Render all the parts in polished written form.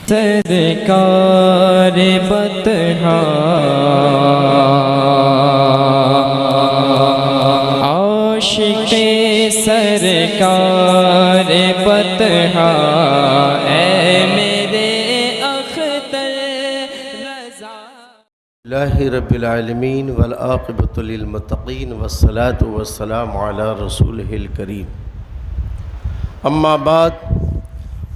سرکار بطحا عاشق سرکار بطحا اے میرے اختر رضا۔ اللہ رب العالمین والعاقبۃ للمتقین والصلاة والسلام علی رسولہ الکریم، اما بعد،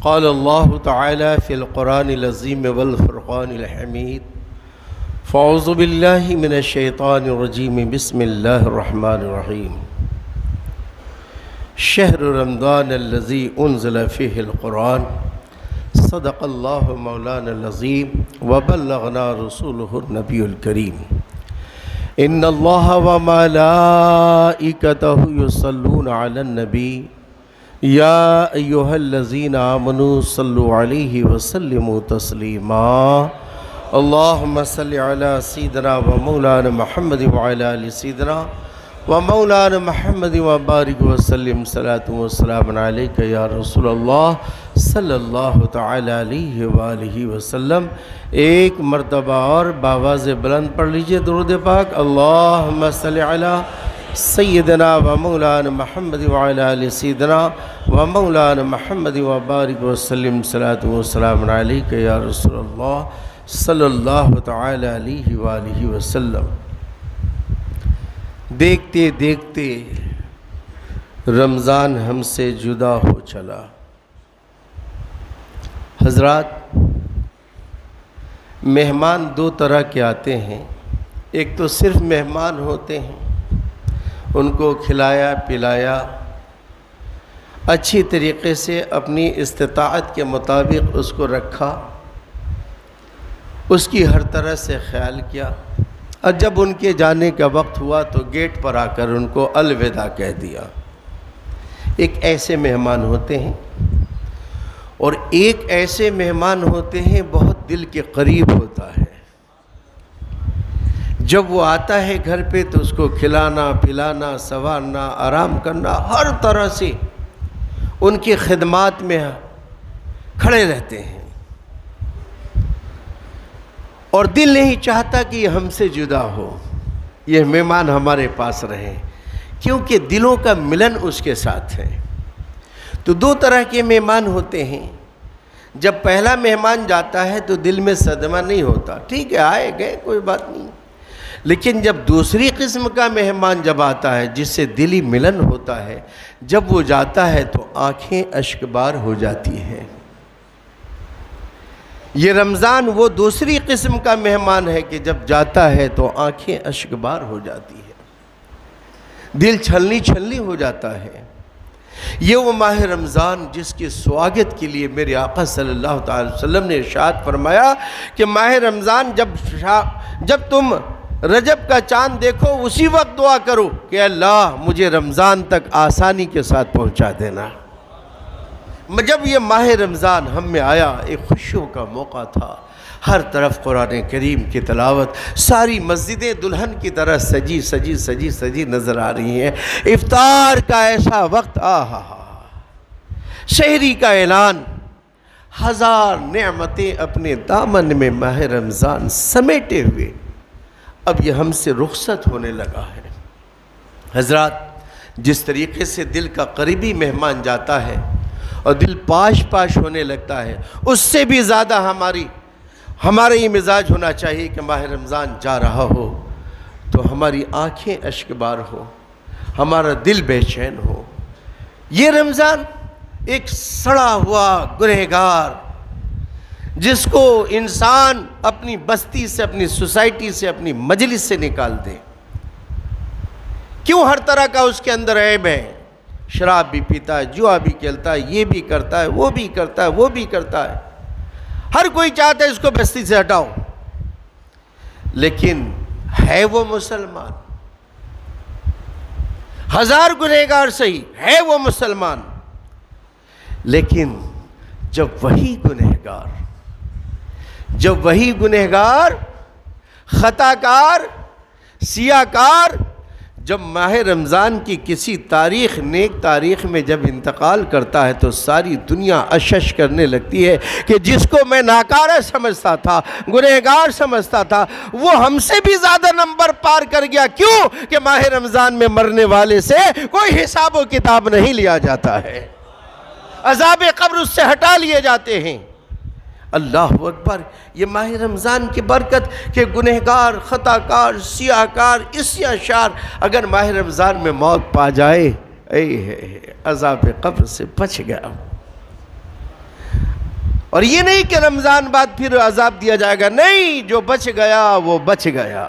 قال اللہ تعالی فی القرآن العظیم والفرقان الحمید، فاعوذ باللہ من الشیطان الرجیم، بسم اللہ الرحمن الرحیم۔ شہر رمضان الذی انزل فیہ القرآن، صدق اللہ مولانا العظیم وبلغنا رسولہ النبی الکریم۔ ان اللہ وملائکتہ یصلون علی النبی یا ایہا الذین آمنوا صلوا علیہ وسلموا تسلیما۔ اللہم صلی علی سیدنا و مولانا محمد وعلی آل سیدنا و مولانا محمد وبارک وسلم، صلاۃ و سلام علیک یا رسول اللہ صلی اللہ تعالی علیہ وآلہ وسلم۔ ایک مرتبہ اور باواز بلند پڑھ لیجئے درود پاک۔ اللہم صلی علی سیدنا و مولانا محمد وعلی آل سیدنا و مولانا محمد وبارک وسلم، صلاۃ و سلام علیک یا رسول اللہ صلی اللہ تعالی علیہ وآلہ وسلم۔ دیکھتے دیکھتے رمضان ہم سے جدا ہو چلا۔ حضرات، مہمان دو طرح کے آتے ہیں۔ ایک تو صرف مہمان ہوتے ہیں، ان کو کھلایا پلایا، اچھی طریقے سے اپنی استطاعت کے مطابق اس کو رکھا، اس کی ہر طرح سے خیال کیا، اور جب ان کے جانے کا وقت ہوا تو گیٹ پر آ کر ان کو الوداع کہہ دیا۔ ایک ایسے مہمان ہوتے ہیں، اور ایک ایسے مہمان ہوتے ہیں بہت دل کے قریب ہوتا ہے۔ جب وہ آتا ہے گھر پہ تو اس کو کھلانا پلانا، سنوارنا، آرام کرنا، ہر طرح سے ان کی خدمات میں کھڑے رہتے ہیں، اور دل نہیں چاہتا کہ یہ ہم سے جدا ہو، یہ مہمان ہمارے پاس رہے، کیونکہ دلوں کا ملن اس کے ساتھ ہے۔ تو دو طرح کے مہمان ہوتے ہیں۔ جب پہلا مہمان جاتا ہے تو دل میں صدمہ نہیں ہوتا، ٹھیک ہے آئے گئے کوئی بات نہیں، لیکن جب دوسری قسم کا مہمان جب آتا ہے جس سے دلی ملن ہوتا ہے، جب وہ جاتا ہے تو آنکھیں اشکبار ہو جاتی ہیں۔ یہ رمضان وہ دوسری قسم کا مہمان ہے کہ جب جاتا ہے تو آنکھیں اشکبار ہو جاتی ہے، دل چھلنی چھلنی ہو جاتا ہے۔ یہ وہ ماہ رمضان جس کے سواگت کے لیے میرے آقا صلی اللہ تعالی وسلم نے ارشاد فرمایا کہ ماہ رمضان جب تم رجب کا چاند دیکھو اسی وقت دعا کرو کہ اللہ مجھے رمضان تک آسانی کے ساتھ پہنچا دینا۔ جب یہ ماہ رمضان ہم میں آیا، ایک خوشیوں کا موقع تھا، ہر طرف قرآن کریم کی تلاوت، ساری مسجدیں دلہن کی طرح سجی سجی سجی سجی نظر آ رہی ہیں۔ افطار کا ایسا وقت، شہری کا اعلان، ہزار نعمتیں اپنے دامن میں ماہ رمضان سمیٹے ہوئے اب یہ ہم سے رخصت ہونے لگا ہے۔ حضرات، جس طریقے سے دل کا قریبی مہمان جاتا ہے اور دل پاش پاش ہونے لگتا ہے، اس سے بھی زیادہ ہمارا یہ مزاج ہونا چاہیے کہ ماہ رمضان جا رہا ہو تو ہماری آنکھیں اشکبار ہو، ہمارا دل بے چین ہو۔ یہ رمضان ایک سڑا ہوا گنہگار جس کو انسان اپنی بستی سے، اپنی سوسائٹی سے، اپنی مجلس سے نکال دے، کیوں ہر طرح کا اس کے اندر عیب ہے، شراب بھی پیتا ہے، جوا بھی کھیلتا ہے، یہ بھی کرتا ہے، وہ بھی کرتا ہے، وہ بھی کرتا ہے، ہر کوئی چاہتا ہے اس کو بستی سے ہٹاؤ، لیکن ہے وہ مسلمان؟ ہزار گنہگار صحیح ہے وہ مسلمان، لیکن جب وہی گنہگار خطا کار سیاہ کار جب ماہ رمضان کی کسی تاریخ نیک تاریخ میں جب انتقال کرتا ہے تو ساری دنیا اشش کرنے لگتی ہے کہ جس کو میں ناکارہ سمجھتا تھا، گنہگار سمجھتا تھا، وہ ہم سے بھی زیادہ نمبر پار کر گیا۔ کیوں کہ ماہ رمضان میں مرنے والے سے کوئی حساب و کتاب نہیں لیا جاتا ہے، عذاب قبر اس سے ہٹا لیے جاتے ہیں۔ اللہ اکبر! یہ ماہ رمضان کی برکت کہ گنہگار، خطاکار، سیاہکار، عصیاں شار اگر ماہ رمضان میں موت پا جائے، عذاب قبر سے بچ گیا۔ اور یہ نہیں کہ رمضان بعد پھر عذاب دیا جائے گا، نہیں، جو بچ گیا وہ بچ گیا۔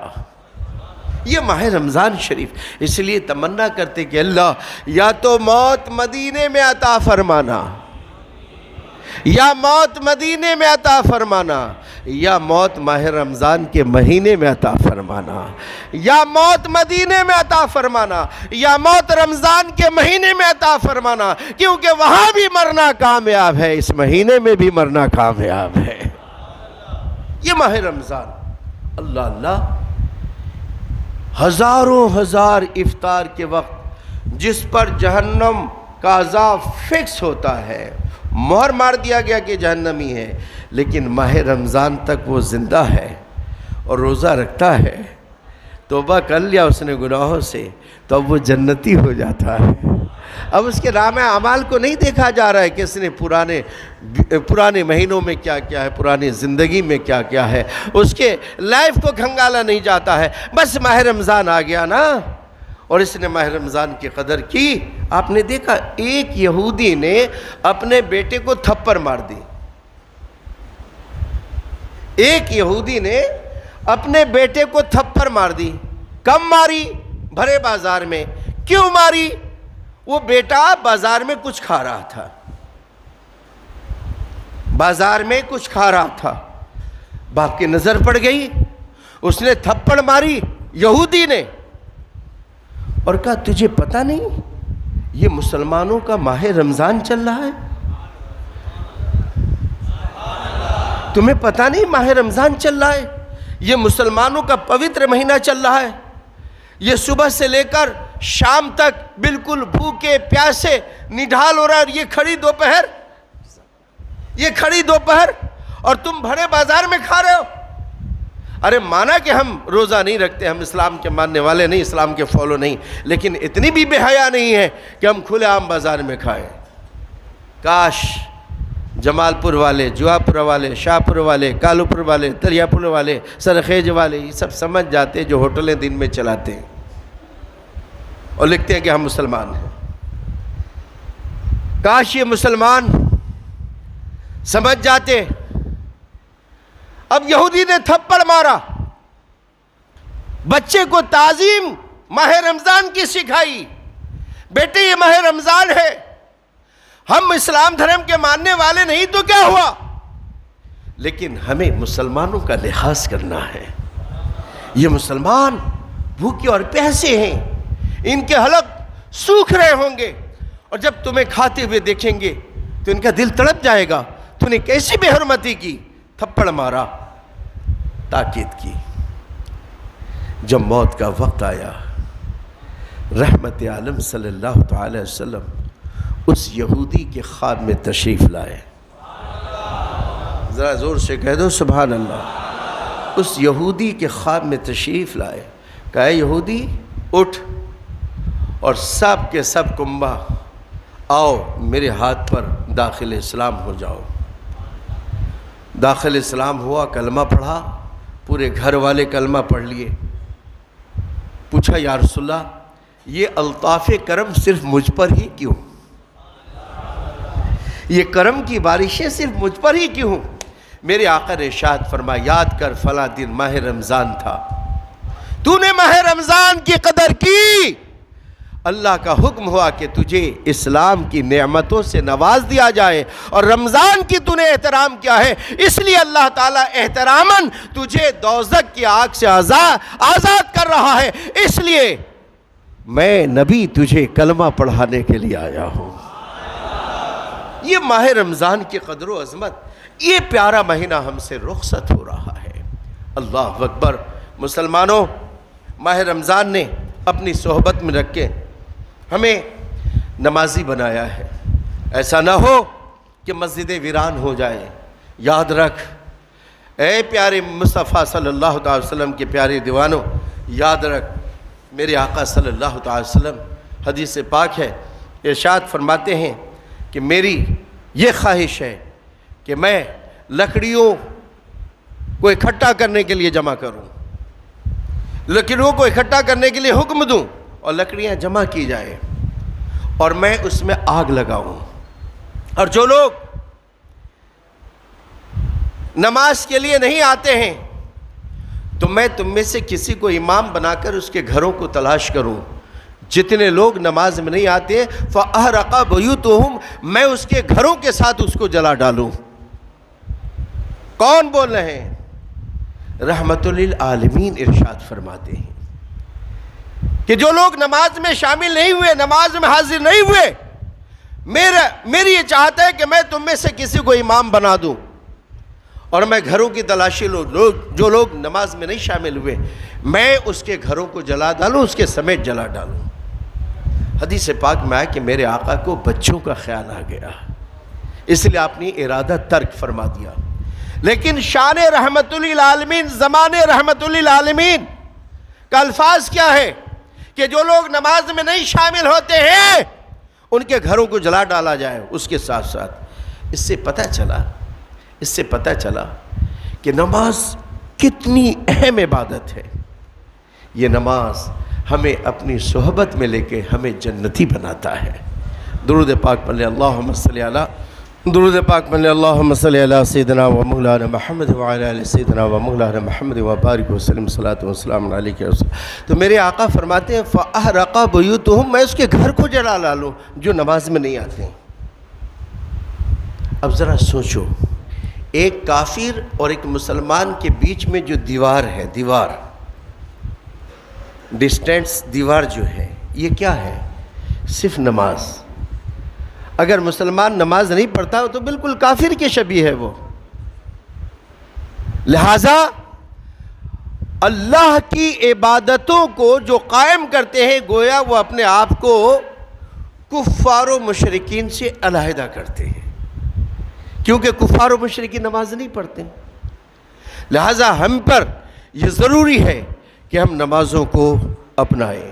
یہ ماہ رمضان شریف، اس لیے تمنا کرتے کہ اللہ یا تو موت مدینے میں عطا فرمانا، یا موت مدینے میں عطا فرمانا، یا موت ماہ رمضان کے مہینے میں عطا فرمانا، یا موت مدینے میں عطا فرمانا، یا موت رمضان کے مہینے میں عطا فرمانا، کیونکہ وہاں بھی مرنا کامیاب ہے، اس مہینے میں بھی مرنا کامیاب ہے۔ یہ ماہ رمضان، اللہ اللہ، ہزاروں ہزار افطار کے وقت جس پر جہنم کا عذاب فکس ہوتا ہے، مہر مار دیا گیا کہ جہنمی ہے، لیکن ماہ رمضان تک وہ زندہ ہے اور روزہ رکھتا ہے، توبہ کر لیا اس نے گناہوں سے، تو اب وہ جنتی ہو جاتا ہے۔ اب اس کے نام اعمال کو نہیں دیکھا جا رہا ہے کہ اس نے پرانے مہینوں میں کیا کیا ہے، پرانی زندگی میں کیا کیا ہے، اس کے لائف کو کھنگالا نہیں جاتا ہے۔ بس ماہ رمضان آ گیا نا، اور اس نے ماہ رمضان کی قدر کی۔ آپ نے دیکھا ایک یہودی نے اپنے بیٹے کو تھپڑ مار دی، ایک یہودی نے اپنے بیٹے کو تھپڑ مار دی۔ کم ماری؟ بھرے بازار میں۔ کیوں ماری؟ وہ بیٹا بازار میں کچھ کھا رہا تھا، بازار میں کچھ کھا رہا تھا، باپ کی نظر پڑ گئی، اس نے تھپڑ ماری یہودی نے، اور کہا تجھے پتہ نہیں یہ مسلمانوں کا ماہ رمضان چل رہا ہے؟ تمہیں پتہ نہیں ماہ رمضان چل رہا ہے؟ یہ مسلمانوں کا پوتر مہینہ چل رہا ہے، یہ صبح سے لے کر شام تک بالکل بھوکے پیاسے نڈھال ہو رہا ہے، اور یہ کھڑی دوپہر اور تم بھرے بازار میں کھا رہے ہو۔ ارے مانا کہ ہم روزہ نہیں رکھتے، ہم اسلام کے ماننے والے نہیں، اسلام کے فالو نہیں، لیکن اتنی بھی بے حیا نہیں ہے کہ ہم کھلے عام بازار میں کھائیں۔ کاش جمال پور والے، جوا پور والے، شاہ پور والے، کالو پور والے، دریا پور والے، سرخیج والے یہ سب سمجھ جاتے جو ہوٹلیں دن میں چلاتے ہیں اور لکھتے ہیں کہ ہم مسلمان ہیں۔ کاش یہ مسلمان سمجھ جاتے۔ اب یہودی نے تھپڑ مارا، بچے کو تعظیم ماہ رمضان کی سکھائی، بیٹے یہ ماہ رمضان ہے، ہم اسلام دھرم کے ماننے والے نہیں تو کیا ہوا، لیکن ہمیں مسلمانوں کا لحاظ کرنا ہے۔ یہ مسلمان بھوکے اور پیاسے ہیں، ان کے حلق سوکھ رہے ہوں گے، اور جب تمہیں کھاتے ہوئے دیکھیں گے تو ان کا دل تڑپ جائے گا، تو نے کیسی بے حرمتی کی، تھپڑ مارا، تاکید کی۔ جب موت کا وقت آیا، رحمت عالم صلی اللہ تعالی وسلم اس یہودی کے خواب میں تشریف لائے۔ ذرا زور سے کہہ دو سبحان اللہ۔ اس یہودی کے خواب میں تشریف لائے، کہا اے یہودی اٹھ اور سب کے سب کنبہ آؤ میرے ہاتھ پر داخل اسلام ہو جاؤ۔ داخل اسلام ہوا، کلمہ پڑھا، پورے گھر والے کلمہ پڑھ لیے۔ پوچھا یا رسول اللہ یہ الطاف کرم صرف مجھ پر ہی کیوں؟ یہ کرم کی بارشیں صرف مجھ پر ہی کیوں؟ میرے آقا نے ارشاد فرمایا یاد کر فلاں دن ماہ رمضان تھا، تو نے ماہ رمضان کی قدر کی، اللہ کا حکم ہوا کہ تجھے اسلام کی نعمتوں سے نواز دیا جائے، اور رمضان کی تو نے احترام کیا ہے، اس لیے اللہ تعالیٰ احتراماً تجھے دوزخ کی آگ سے آزاد کر رہا ہے، اس لیے میں نبی تجھے کلمہ پڑھانے کے لیے آیا ہوں۔ یہ ماہ رمضان کی قدر و عظمت، یہ پیارا مہینہ ہم سے رخصت ہو رہا ہے۔ اللہ اکبر۔ مسلمانوں، ماہ رمضان نے اپنی صحبت میں رکھ کے ہمیں نمازی بنایا ہے. ایسا نہ ہو کہ مسجد ویران ہو جائے. یاد رکھ اے پیارے مصطفیٰ صلی اللہ تعالی وسلم کے پیارے دیوانوں، یاد رکھ میرے آقا صلی اللہ تعالی وسلم، حدیث پاک ہے، ارشاد فرماتے ہیں کہ میری یہ خواہش ہے کہ میں لکڑیوں کو اکٹھا کرنے کے لیے جمع کروں، لکڑیوں کو اکٹھا کرنے کے لیے حکم دوں اور لکڑیاں جمع کی جائیں اور میں اس میں آگ لگاؤں. اور جو لوگ نماز کے لیے نہیں آتے ہیں تو میں تم میں سے کسی کو امام بنا کر اس کے گھروں کو تلاش کروں. جتنے لوگ نماز میں نہیں آتے فَأَحْرَقَ بُيُوتُهُمْ، میں اس کے گھروں کے ساتھ اس کو جلا ڈالوں. کون بول رہے ہیں؟ رحمت للعالمین ارشاد فرماتے ہیں کہ جو لوگ نماز میں شامل نہیں ہوئے، نماز میں حاضر نہیں ہوئے، میری یہ چاہت ہے کہ میں تم میں سے کسی کو امام بنا دوں اور میں گھروں کی تلاشی لوں. جو لوگ نماز میں نہیں شامل ہوئے میں اس کے گھروں کو جلا ڈالوں، اس کے سمیت جلا ڈالوں. حدیث پاک میں آیا کہ میرے آقا کو بچوں کا خیال آ گیا، اس لیے آپ نے ارادہ ترک فرما دیا. لیکن شان رحمت للعالمین، زمان رحمت للعالمین کا الفاظ کیا ہے کہ جو لوگ نماز میں نہیں شامل ہوتے ہیں ان کے گھروں کو جلا ڈالا جائے. اس کے ساتھ ساتھ اس سے پتہ چلا کہ نماز کتنی اہم عبادت ہے. یہ نماز ہمیں اپنی صحبت میں لے کے ہمیں جنتی بناتا ہے. درود پاک پڑھ لیں، اللہم صلی علی، درود پاک پڑھ لیں، اللہم صلی علی سیدنا و مولانا محمد وعلی آل سیدنا و مولانا محمد وبارک وسلم صلاۃ و سلام علیک. تو میرے آقا فرماتے ہیں فَأَحْرَقَ بُيُوتُهُمْ، میں اس کے گھر کو جلا ڈالوں جو نماز میں نہیں آتے ہیں. اب ذرا سوچو، ایک کافر اور ایک مسلمان کے بیچ میں جو دیوار ہے، ڈسٹینس دیوار جو ہے، یہ کیا ہے؟ صرف نماز. اگر مسلمان نماز نہیں پڑھتا تو بالکل کافر کے شبیہ ہے وہ. لہذا اللہ کی عبادتوں کو جو قائم کرتے ہیں گویا وہ اپنے آپ کو کفار و مشرکین سے علیحدہ کرتے ہیں، کیونکہ کفار و مشرکین نماز نہیں پڑھتے. لہذا ہم پر یہ ضروری ہے کہ ہم نمازوں کو اپنائیں.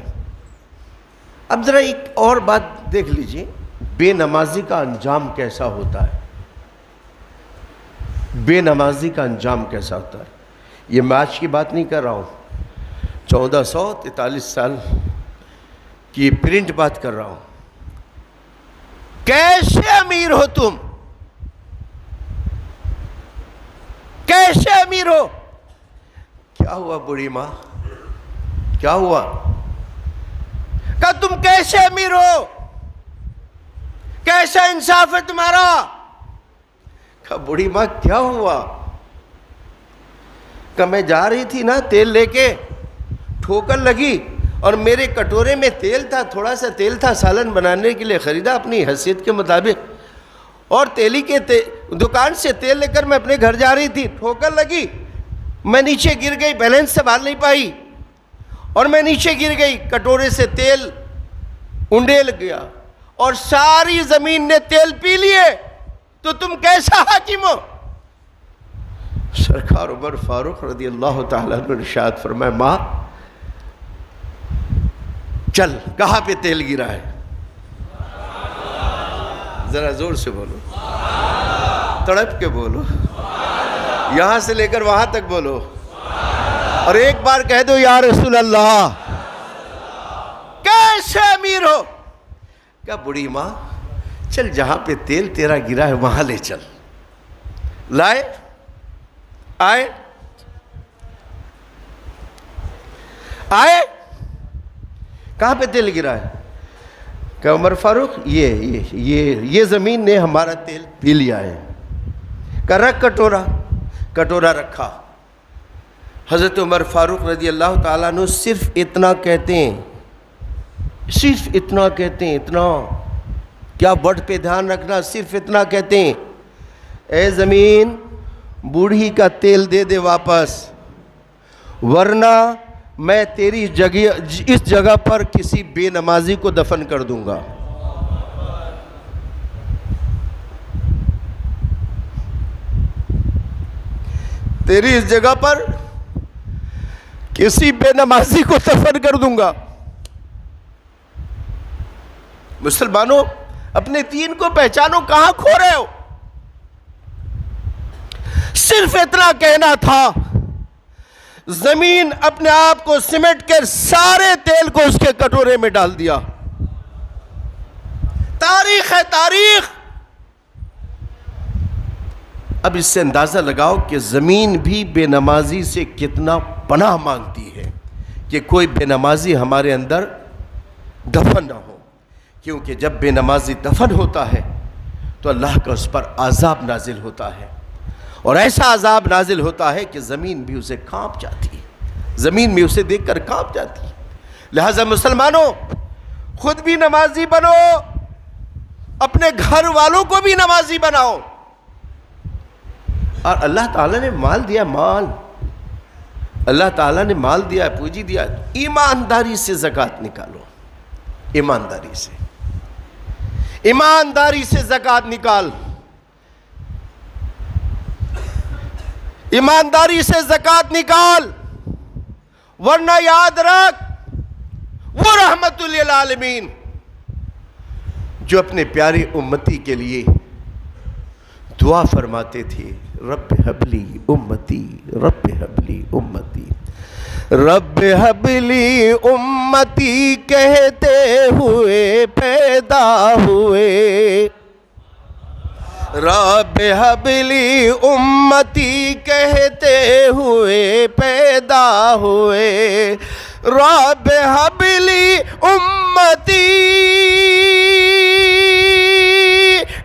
اب ذرا ایک اور بات دیکھ لیجئے، بے نمازی کا انجام کیسا ہوتا ہے. بے نمازی کا انجام کیسا ہوتا ہے. یہ میں آج کی بات نہیں کر رہا ہوں، 1443 سال کی پرنٹ بات کر رہا ہوں. کیسے امیر ہو تم، کیسے امیر ہو؟ کیا ہوا بوڑھی ماں، کیا ہوا؟ کہ تم کیسے امیر ہو، کیسا انصاف ہے تمہارا؟ کہ بوڑھی ماں کیا ہوا؟ کہ میں جا رہی تھی نا تیل لے کے، ٹھوکر لگی اور میرے کٹورے میں تیل تھا، تھوڑا سا تیل تھا، سالن بنانے کے لیے خریدا اپنی حیثیت کے مطابق، اور تیلی کے دکان سے تیل لے کر میں اپنے گھر جا رہی تھی، ٹھوکر لگی، میں نیچے گر گئی، بیلنس سنبھال نہیں پائی اور میں نیچے گر گئی، کٹورے سے تیل انڈیل گیا اور ساری زمین نے تیل پی لیے. تو تم کیسا حاکم ہو؟ سرکار عمر فاروق رضی اللہ تعالیٰ عنہ ارشاد فرمائے، ماں چل، کہاں پہ تیل گرا ہے؟ ذرا زور سے بولو، تڑپ کے بولو، یہاں سے لے کر وہاں تک بولو، اور ایک بار کہہ دو یا رسول اللہ. کیسے امیر ہو؟ کیا بڑی ماں چل، جہاں پہ تیل تیرا گرا ہے وہاں لے چل. لائے، آئے، کہاں پہ تیل گرا ہے؟ کہ عمر فاروق یہ زمین نے ہمارا تیل پی لیا ہے. کہ رکھ کٹورا رکھا. حضرت عمر فاروق رضی اللہ تعالیٰ عنہ صرف اتنا کہتے ہیں، اتنا کیا بڑھ پہ دھیان رکھنا، صرف اتنا کہتے ہیں، اے زمین بوڑھی کا تیل دے دے واپس، ورنہ میں تیری اس جگہ پر کسی بے نمازی کو دفن کر دوں گا. تیری اس جگہ پر کسی بے نمازی کو دفن کر دوں گا. مسلمانوں اپنے دین کو پہچانو، کہاں کھو رہے ہو؟ صرف اتنا کہنا تھا، زمین اپنے آپ کو سمٹ کر سارے تیل کو اس کے کٹورے میں ڈال دیا. تاریخ ہے تاریخ. اب اس سے اندازہ لگاؤ کہ زمین بھی بے نمازی سے کتنا پناہ مانگتی ہے کہ کوئی بے نمازی ہمارے اندر دفن نہ ہو. کیونکہ جب بے نمازی دفن ہوتا ہے تو اللہ کا اس پر عذاب نازل ہوتا ہے، اور ایسا عذاب نازل ہوتا ہے کہ زمین بھی اسے کانپ جاتی ہے. زمین بھی اسے دیکھ کر کانپ جاتی ہے. لہذا مسلمانوں خود بھی نمازی بنو، اپنے گھر والوں کو بھی نمازی بناؤ. اور اللہ تعالیٰ نے مال دیا، مال اللہ تعالیٰ نے مال دیا، پونجی دیا، ایمانداری سے زکوٰۃ نکالو. ایمانداری سے، ایمانداری سے زکوٰۃ نکال. ایمانداری سے زکوٰۃ نکال، ورنہ یاد رکھ وہ رحمت للعالمین جو اپنے پیارے امتی کے لیے دعا فرماتے تھے، رب حبلی امتی، رب حبلی امتی، رب حبلی امتی کہتے ہوئے پیدا ہوئے. رب حبلی امتی کہتے ہوئے پیدا ہوئے. رب حبلی امتی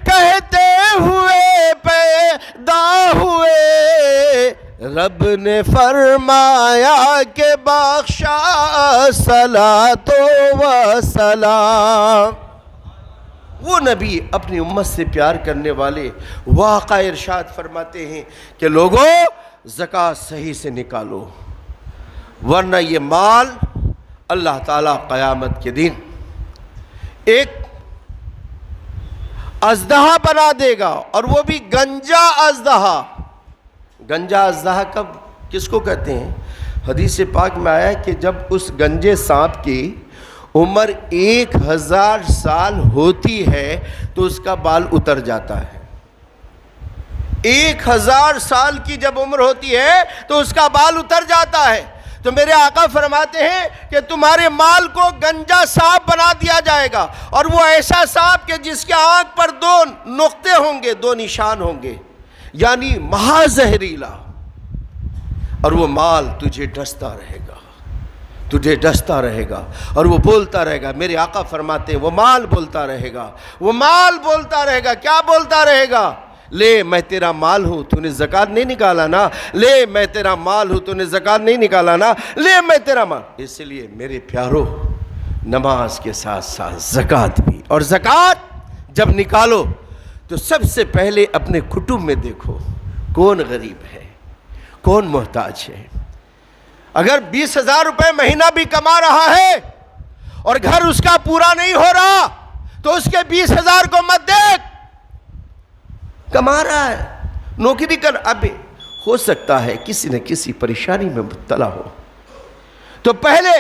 کہتے ہوئے پیدا ہوئے. رب نے فرمایا کہ بخشا صلاۃ و سلام. وہ نبی اپنی امت سے پیار کرنے والے واقعہ ارشاد فرماتے ہیں کہ لوگوں زکوٰۃ صحیح سے نکالو، ورنہ یہ مال اللہ تعالیٰ قیامت کے دن ایک اژدہا بنا دے گا، اور وہ بھی گنجا اژدہا. گنجا اژدہا کب کس کو کہتے ہیں؟ حدیث پاک میں آیا ہے کہ جب اس گنجے سانپ کی عمر 1000 سال ہوتی ہے تو اس کا بال اتر جاتا ہے. 1000 سال کی جب عمر ہوتی ہے تو اس کا بال اتر جاتا ہے. تو میرے آقا فرماتے ہیں کہ تمہارے مال کو گنجا سانپ بنا دیا جائے گا، اور وہ ایسا سانپ کہ جس کے آنکھ پر 2 نقطے ہوں گے، 2 نشان ہوں گے، یعنی مہا زہریلا. اور وہ مال تجھے ڈستا رہے گا، تجھے ڈستا رہے گا، اور وہ بولتا رہے گا. میرے آقا فرماتے ہیں وہ مال بولتا رہے گا، وہ مال بولتا رہے گا. کیا بولتا رہے گا؟ لے میں تیرا مال ہوں، تو نے زکوٰۃ نہیں نکالا نا. لے میں تیرا مال ہوں، تو نے زکوٰۃ نہیں نکالا نا. لے میں تیرا مال. اس لیے میرے پیارو، نماز کے ساتھ ساتھ زکوٰۃ بھی. اور زکوٰۃ جب نکالو تو سب سے پہلے اپنے کٹمب میں دیکھو کون غریب ہے، کون محتاج ہے. اگر 20,000 روپے مہینہ بھی کما رہا ہے اور گھر اس کا پورا نہیں ہو رہا تو اس کے 20,000 کو مت دیکھ. کما رہا ہے، نوکری کر. اب ہو سکتا ہے کسی نہ کسی پریشانی میں مبتلا ہو تو پہلے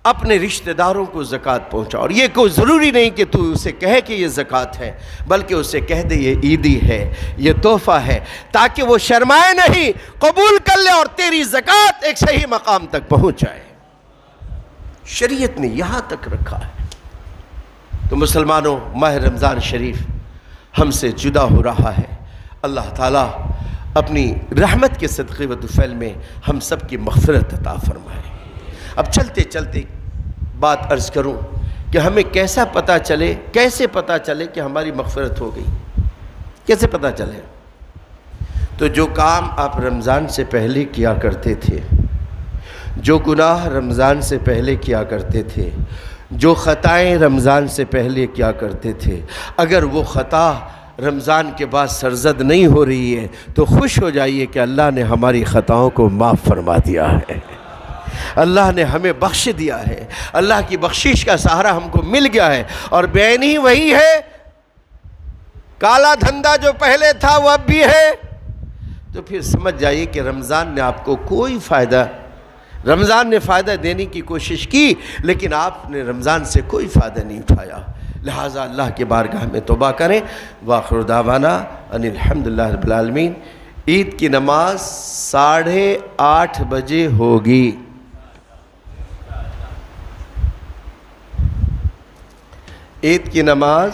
اپنے رشتہ داروں کو زکوٰۃ پہنچا. اور یہ کوئی ضروری نہیں کہ تو اسے کہے کہ یہ زکوٰۃ ہے، بلکہ اسے کہہ دے یہ عیدی ہے، یہ تحفہ ہے، تاکہ وہ شرمائے نہیں، قبول کر لے اور تیری زکوٰۃ ایک صحیح مقام تک پہنچ جائے. شریعت نے یہاں تک رکھا ہے. تو مسلمانوں، ماہ رمضان شریف ہم سے جدا ہو رہا ہے. اللہ تعالیٰ اپنی رحمت کے صدقے و طفیل میں ہم سب کی مغفرت عطا فرمائے. اب چلتے چلتے بات عرض کروں کہ ہمیں کیسے پتہ چلے کہ ہماری مغفرت ہو گئی. کیسے پتہ چلے؟ تو جو کام آپ رمضان سے پہلے کیا کرتے تھے، جو گناہ رمضان سے پہلے کیا کرتے تھے، جو خطائیں رمضان سے پہلے کیا کرتے تھے، اگر وہ خطا رمضان کے بعد سرزد نہیں ہو رہی ہے تو خوش ہو جائیے کہ اللہ نے ہماری خطاؤں کو معاف فرما دیا ہے. اللہ نے ہمیں بخش دیا ہے، اللہ کی بخشش کا سہارا ہم کو مل گیا ہے، اور بے عینی وہی ہے، کالا دھندا جو پہلے تھا وہ اب بھی ہے۔ تو پھر سمجھ جائیے کہ رمضان نے آپ کو کوئی فائدہ، رمضان نے فائدہ دینے کی کوشش کی لیکن آپ نے رمضان سے کوئی فائدہ نہیں اٹھایا، لہٰذا اللہ کے بارگاہ میں توبہ کریں۔ وآخر دعوانا ان الحمدللہ رب العالمین۔ عید کی نماز 8:30 بجے ہوگی، عید کی نماز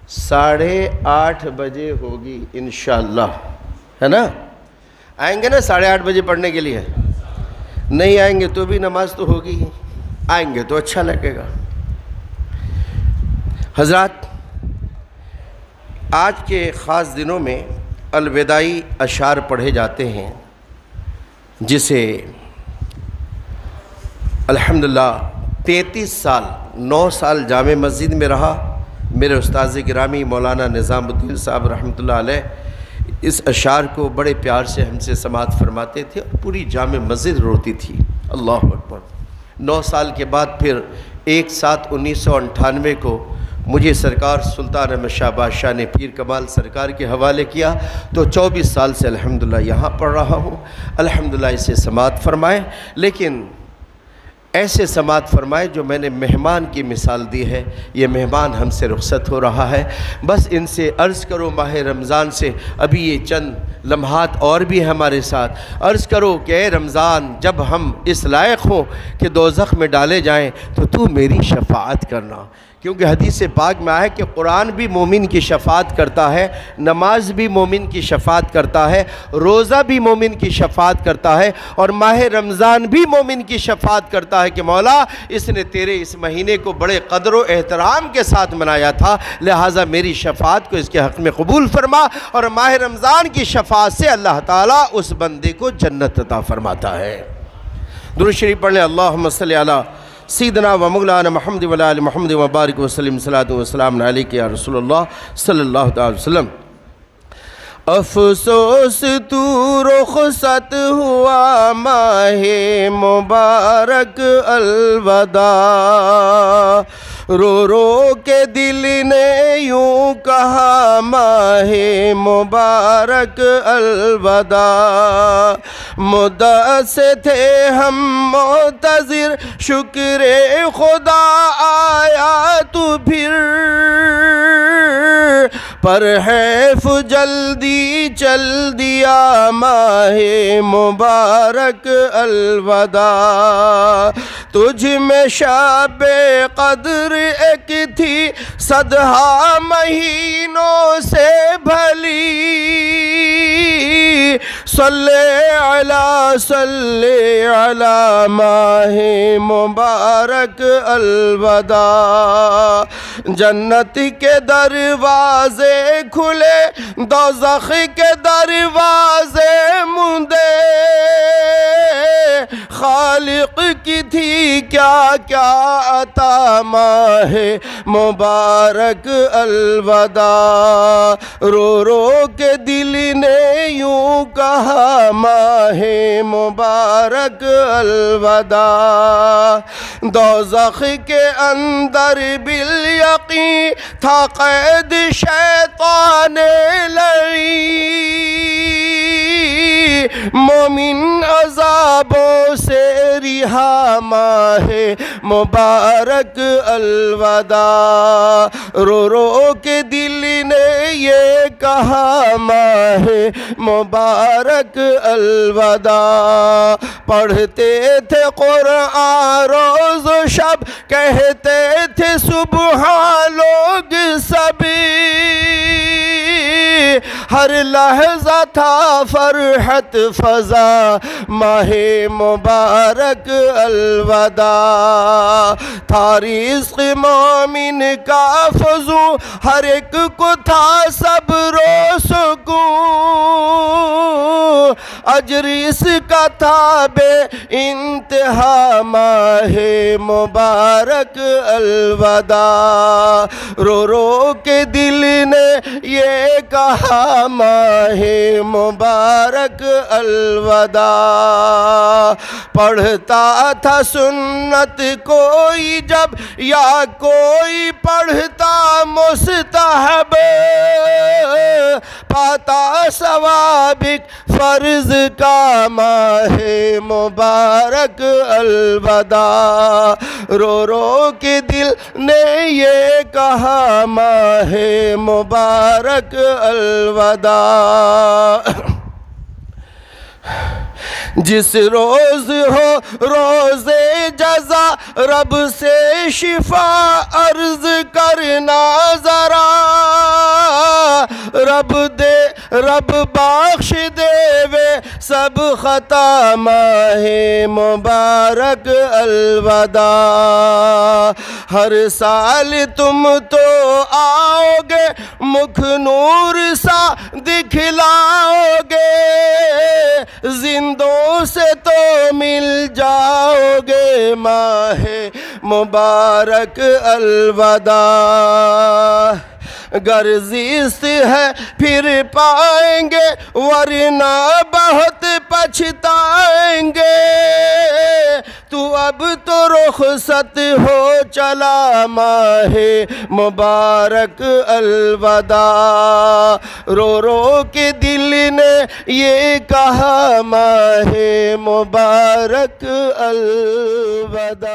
8:30 بجے ہوگی انشاءاللہ، ہے نا؟ آئیں گے نا 8:30 بجے پڑھنے کے لیے؟ نہیں آئیں گے تو بھی نماز تو ہوگی ہی، آئیں گے تو اچھا لگے گا۔ حضرات، آج کے خاص دنوں میں الوداعی اشعار پڑھے جاتے ہیں، جسے الحمدللہ 33 سال 9 سال جامع مسجد میں رہا میرے استاذ گرامی مولانا نظام الدین صاحب رحمۃ اللہ علیہ، اس اشعار کو بڑے پیار سے ہم سے سماعت فرماتے تھے اور پوری جامع مسجد روتی تھی۔ اللہ اکبر۔ 9 سال کے بعد پھر 1/7/1998 کو مجھے سرکار سلطان احمد شاہ بادشاہ نے پیر کمال سرکار کے حوالے کیا، تو 24 سال سے الحمدللہ یہاں پڑھ رہا ہوں۔ الحمدللہ اسے سماعت فرمائے، لیکن ایسے سماعت فرمائے جو میں نے مہمان کی مثال دی ہے۔ یہ مہمان ہم سے رخصت ہو رہا ہے، بس ان سے عرض کرو ماہ رمضان سے، ابھی یہ چند لمحات اور بھی ہمارے ساتھ، عرض کرو کہ اے رمضان، جب ہم اس لائق ہوں کہ دوزخ میں ڈالے جائیں تو تو میری شفاعت کرنا، کیونکہ حدیث پاک میں آیا کہ قرآن بھی مومن کی شفاعت کرتا ہے، نماز بھی مومن کی شفاعت کرتا ہے، روزہ بھی مومن کی شفاعت کرتا ہے، اور ماہ رمضان بھی مومن کی شفاعت کرتا ہے کہ مولا اس نے تیرے اس مہینے کو بڑے قدر و احترام کے ساتھ منایا تھا، لہٰذا میری شفاعت کو اس کے حق میں قبول فرما۔ اور ماہ رمضان کی شفاعت سے اللہ تعالیٰ اس بندے کو جنت عطا فرماتا ہے۔ درود شریف پڑھ لیں۔ اللہم صلی علی سیدنا و مولانا محمد و علی آل محمد و بارک وسلم، صلاۃ و سلام علیک یا رسول اللہ صلی اللہ تعالی وسلم۔ افسوس تو رخصت ہوا ماہ مبارک الوداع، رو رو کے دل نے یوں کہا ماہ مبارک الوداع، مدت سے تھے ہم منتظر، شکر خدا آیا تو پھر، پر حیف جلدی چل دیا ماہ مبارک الوداع، تجھ میں شب قدر ایک تھی صدہا مہینوں سے بھلی، صلی علی ماہ مبارک الوداع، جنت کے دروازے کھلے دوزخ کے دروازے مندے، خالق کی تھی کیا کیا عطا ماہ مبارک الوداع، رو رو کے دل نے یوں کہا ماہ مبارک الوداع، دوزخ کے اندر بالیقین تھا قید شیطان لعین، مومن عذابوں سے رہا ماہ مبارک الوداع، رو رو کے دل نے یہ کہا ماہ مبارک الوداع، پڑھتے تھے قرآن روز و شب، کہتے تھے سبحان لوگ سبھی، ہر لحظہ تھا فرحت فضا ماہ مبارک الوداع، تھا رزق مومن کا فضو، ہر ایک کو تھا صبر و سکون، اجر اس کا تھا بے انتہا ماہ مبارک الوداع، رو رو کے دل نے یہ کہا ماہ مبارک الوداع، پڑھتا تھا سنت کوئی جب یا کوئی پڑھتا مستحب پاتا ثواب فرض کا ماہ مبارک الوداع رو رو کے دل نے یہ کہا ماہ مبارک الوداع جس روز ہو روز جزا رب سے شفا عرض کرنا ذرا رب بخش دے وے سب خطا ماہ مبارک الوداع ہر سال تم تو آؤ گے مکھ نور سا دکھلاؤ گے زندوں سے تو مل جاؤ گے ماہ مبارک الوداع گر زیست ہے پھر پائیں گے ورنہ بہت پچھتائیں گے تو اب تو رخصت ہو چلا ماہ مبارک الوداع رو رو کے دل نے یہ کہا ماہ مبارک الوداع